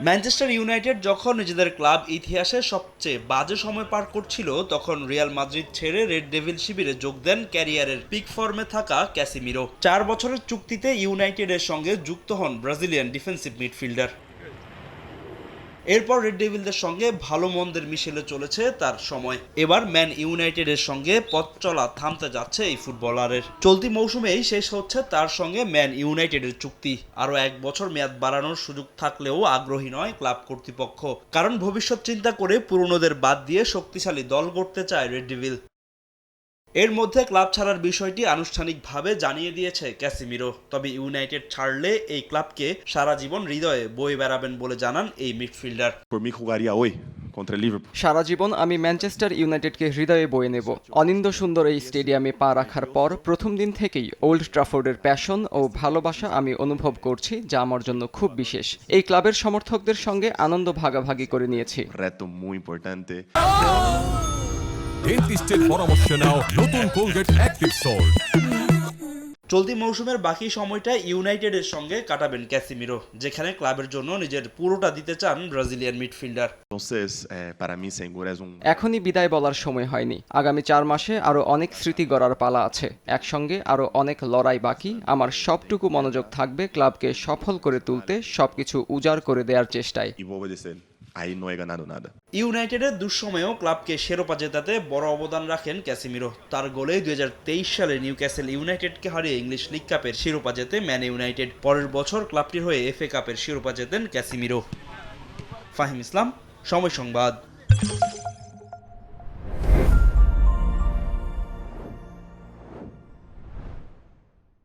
Manchester United যখন নিজেদের club ইতিহাসে সবচেয়ে বাজে সময় পার করছিল, তখন রিয়াল মাদ্রিদ ছেড়ে রেড ডেভিল শিবিরে যোগ দেন ক্যারিয়ারের পিক ফর্মে থাকা ক্যাসিমিরো। 4 বছরের চুক্তিতে ইউনাইটেডের সঙ্গে যুক্ত হন ব্রাজিলিয়ান ডিফেন্সিভ মিডফিল্ডার। এরপর রেড ডেভিলদের সঙ্গে ভালো মন্দের মিশেলে চলেছে তার সময়। এবার ম্যান ইউনাইটেডের সঙ্গে পথ চলা থামতে যাচ্ছে এই ফুটবলারের। চলতি মৌসুমেই শেষ হচ্ছে তার সঙ্গে ম্যান ইউনাইটেডের চুক্তি। আরও 1 বছর মেয়াদ বাড়ানোর সুযোগ থাকলেও আগ্রহী নয় ক্লাব কর্তৃপক্ষ, কারণ ভবিষ্যৎ চিন্তা করে পুরনোদের বাদ দিয়ে শক্তিশালী দল গড়তে চায় রেড ডেভিল। এর মধ্যে ক্লাব ছাড়ার বিষয়টি আনুষ্ঠানিকভাবে জানিয়ে দিয়েছে ক্যাসিমিরো। তবে ইউনাইটেড ছাড়লে এই ক্লাবকে সারা জীবন হৃদয়ে বয়ে বেড়াবেন বলে জানান এই মিডফিল্ডার। সারা জীবন আমি ম্যানচেস্টার ইউনাইটেডকে হৃদয়ে বয়ে নেব। অনিন্দ্য সুন্দর এই স্টেডিয়ামে পা রাখার পর প্রথম দিন থেকেই ওল্ড ট্রাফোর্ডের প্যাশন ও ভালোবাসা আমি অনুভব করছি, যা আমার জন্য খুব বিশেষ। এই ক্লাবের সমর্থকদের সঙ্গে আনন্দ ভাগাভাগি করে নিয়েছি। ডেন্টিস্টের পরামর্শ নাও নতুন কোলগেট অ্যাক্টিভ সল্ট। চলতি মৌসুমের বাকি সময়টা ইউনাইটেডের সঙ্গে কাটাবেন ক্যাসিমিরো, যেখানে ক্লাবের জন্য নিজের পুরোটা দিতে চান ব্রাজিলিয়ান মিডফিল্ডার। এখনই বিদায় বলার সময় হয়নি। আগামী 4 মাসে আরও অনেক স্মৃতি গড়ার পালা আছে। একসঙ্গে আরও অনেক লড়াই বাকি। আমার সবটুকু মনোযোগ থাকবে ক্লাবকে সফল করে তুলতে, সবকিছু উজাড় করে দেওয়ার চেষ্টায়। ইউনাইটেডের দুঃসময়েও ক্লাবকে শিরোপা জেতাতে বড় অবদান রাখেন ক্যাসিমিরো। তার গোলে 2023 সালে নিউক্যাসল ইউনাইটেডকে হারিয়ে ইংলিশ লিগ কাপের শিরোপা জেতে ম্যান ইউনাইটেড। পরের বছর ক্লাবটির হয়ে এফএ কাপের শিরোপা জেতেন ক্যাসিমিরো। ফাহিম ইসলাম, সময় সংবাদ।